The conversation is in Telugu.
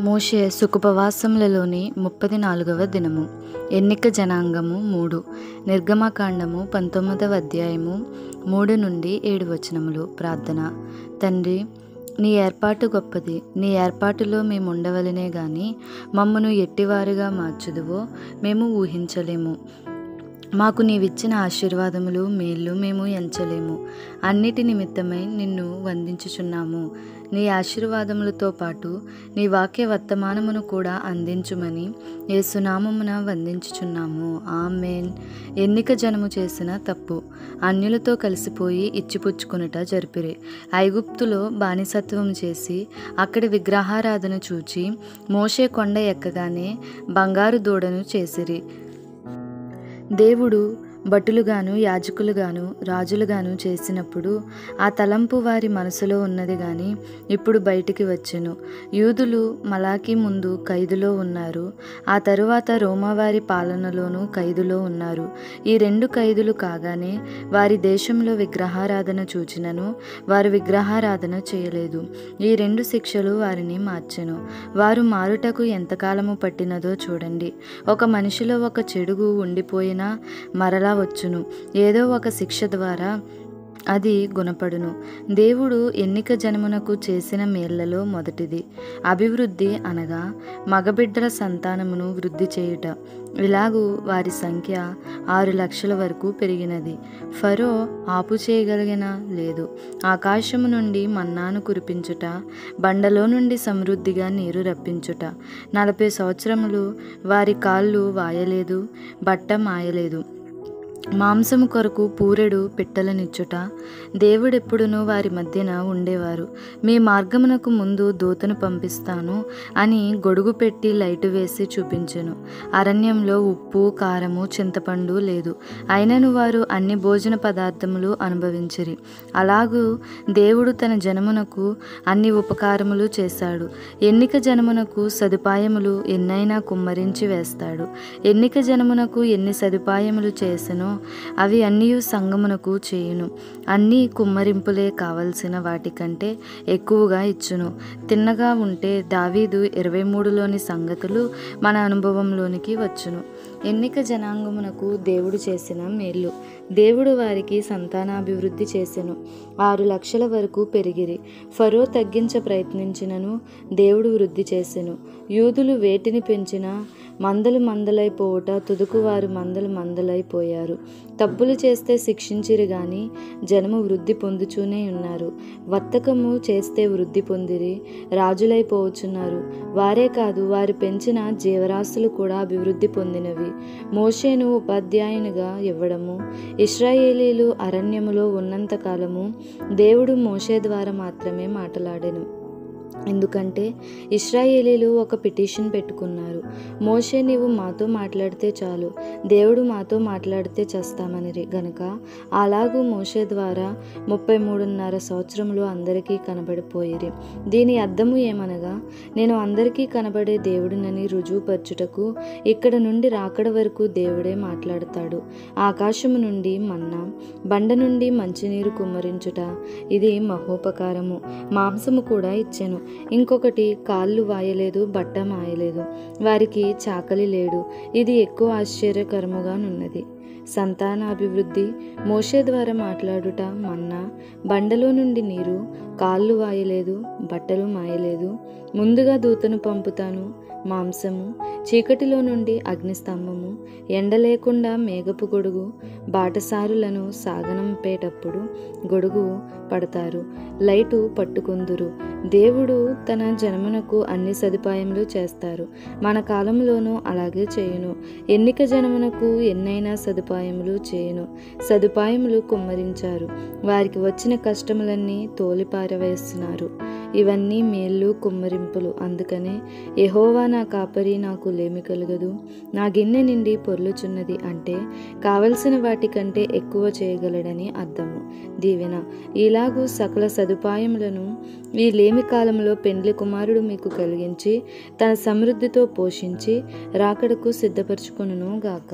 మోషే సుఖపవాసములలోని 34వ దినము. ఎన్నిక జనాంగము 3. నిర్గమకాండము 19వ అధ్యాయము 3 నుండి 7 వచనములు. ప్రార్థన. తండ్రి, నీ ఏర్పాటు గొప్పది. నీ ఏర్పాటులో మేము ఉండవలనే గాని మమ్మను ఎట్టివారుగా మార్చుదువో మేము ఊహించలేము. మాకు నీవిచ్చిన ఆశీర్వాదములు, మేళ్ళు మేము ఎంచలేము. అన్నిటి నిమిత్తమై నిన్ను వందించుచున్నాము. నీ ఆశీర్వాదములతో పాటు నీ వాక్య వర్తమానమును కూడా అందించుమని యేసునామమున వందించుచున్నాము. ఆమేన్. ఎన్నిక జనము చేసిన తప్పు. అన్యులతో కలిసిపోయి ఇచ్చిపుచ్చుకొనుట జరిపిరి. ఐగుప్తులో బానిసత్వం చేసి అక్కడి విగ్రహారాధన చూచి మోషే కొండ ఎక్కగానే బంగారు దూడను చేసిరి. దేవుడు భటులుగాను యాజకులుగాను రాజులుగాను చేసినప్పుడు ఆ తలంపు వారి మనసులో ఉన్నది గాని ఇప్పుడు బయటికి వచ్చెను. యూదులు మలాకి ముందు ఖైదులో ఉన్నారు. ఆ తరువాత రోమావారి పాలనలోనూ ఖైదులో ఉన్నారు. ఈ 2 ఖైదులు కాగానే వారి దేశంలో విగ్రహారాధన చూచినను వారు విగ్రహారాధన చేయలేదు. ఈ 2 శిక్షలు వారిని మార్చెను. వారు మారుటకు ఎంతకాలము పట్టినదో చూడండి. ఒక మనిషిలో ఒక చెడుగు ఉండిపోయినా మరలా వచ్చును. ఏదో ఒక శిక్ష ద్వారా అది గుణపడును. దేవుడు ఎన్నిక జనమునకు చేసిన మేళ్లలో మొదటిది అభివృద్ధి, అనగా మగబిడ్డల సంతానమును వృద్ధి చేయుట. ఇలాగూ వారి సంఖ్య 6 లక్షల వరకు పెరిగినది. ఫరో ఆపు చేయగలిగిన లేదు. ఆకాశము నుండి మన్నాను కురిపించుట, బండలో నుండి సమృద్ధిగా నీరు రప్పించుట. 40 సంవత్సరములు వారి కాళ్ళు వాయలేదు, బట్ట మాయలేదు. మాంసము కొరకు పూరెడు పిట్టలనిచ్చుట. దేవుడెప్పుడునూ వారి మధ్యన ఉండేవారు. మీ మార్గమునకు ముందు దూతను పంపిస్తాను అని గొడుగు పెట్టి లైటు వేసి చూపించెను. అరణ్యంలో ఉప్పు, కారము, చింతపండు లేదు. అయినను వారు అన్ని భోజన పదార్థములు అనుభవించిరి. అలాగూ దేవుడు తన జనమునకు అన్ని ఉపకారములు చేశాడు. ఎన్నిక జనమునకు సదుపాయములు ఎన్నైనా కుమ్మరించి వేస్తాడు. ఎన్నిక జనమునకు ఎన్ని సదుపాయములు చేసెనో అవి అన్నీ సంగమునకు చేయును. అన్నీ కుమ్మరింపులే, కావలసిన వాటికంటే ఎక్కువగా ఇచ్చును. తిన్నగా ఉంటే దావీదు 23లోని సంగతులు మన అనుభవంలోనికి వచ్చును. ఎన్నిక జనాంగమునకు దేవుడు చేసిన మేళ్ళు. దేవుడు వారికి సంతానాభివృద్ధి చేసెను. 6 లక్షల వరకు పెరిగిరి. ఫరో తగ్గించ ప్రయత్నించినను దేవుడు వృద్ధి చేసెను. యూదులు వేటిని పెంచినా మందలు మందలైపోవుట, తుదుకు వారు మందలు మందలైపోయారు. తప్పులు చేస్తే శిక్షించిరి గాని జనము వృద్ధి పొందుచూనే ఉన్నారు. వర్తకము చేస్తే వృద్ధి పొందిరి, రాజులైపోవచ్చున్నారు. వారే కాదు, వారు పెంచిన జీవరాశులు కూడా అభివృద్ధి పొందినవి. మోషేను ఉపాధ్యాయునిగా ఇవ్వడము. ఇశ్రాయేలీలు అరణ్యములో ఉన్నంత కాలము దేవుడు మోషే ద్వారా మాత్రమే మాట్లాడెను. ఎందుకంటే ఇశ్రాయేలీలు ఒక పిటిషన్ పెట్టుకున్నారు. మోషే, నీవు మాతో మాట్లాడితే చాలు, దేవుడు మాతో మాట్లాడితే చేస్తామనిరి గనుక అలాగూ మోషే ద్వారా 33.5 సంవత్సరములు అందరికీ కనబడిపోయిరి. దీని అర్థము ఏమనగా, నేను అందరికీ కనబడే దేవుడినని రుజువుపరచుటకు ఇక్కడ నుండి రాకడ వరకు దేవుడే మాట్లాడతాడు. ఆకాశము నుండి మన్నా, బండ నుండి మంచినీరు కుమ్మరించుట, ఇది మహోపకారము. మాంసము కూడా ఇచ్చెను. ఇంకొకటి, కాళ్ళు వాయలేదు, బట్ట మాయలేదు. వారికి చాకలి లేడు. ఇది ఎక్కువ ఆశ్చర్యకరముగానున్నది. సంతానాభివృద్ధి. మోషే ద్వారా మాట్లాడుట మన్నా, బండలో నుండి నీరు, కాళ్ళు వాయలేదు, బట్టలు మాయలేదు. ముందుగా దూతను పంపుతాను. మాంసము. చీకటిలో నుండి అగ్నిస్తంభము. ఎండ లేకుండా మేఘపు గొడుగు. బాటసారులను సాగనంపేటప్పుడు గొడుగు పడతారు, లైటు పట్టుకొందురు. దేవుడు తన జనమునకు అన్ని సదుపాయములు చేస్తారు. మన కాలంలోనూ అలాగే చేయును. ఎన్నిక జనమునకు ఎన్నైనా సదుపాయములు చేయును. సదుపాయములు కుమ్మరించారు. వారికి వచ్చిన కష్టములన్నీ తోలిపారవేస్తున్నారు. ఇవన్నీ మేళ్ళు, కుమ్మరింపులు. అందుకనే యెహోవా నా కాపరి, నాకు లేమి కలుగదు. నా గిన్నె నిండి పొర్లుచున్నది అంటే కావలసిన వాటికంటే ఎక్కువ చేయగలడని అర్థము. దీవెన. ఇలాగూ సకల సదుపాయములను ఈ లేమి కాలంలో పెండ్లి కుమారుడు మీకు కలిగించి తన సమృద్ధితో పోషించి రాకడకు సిద్ధపరచుకొనును గాక.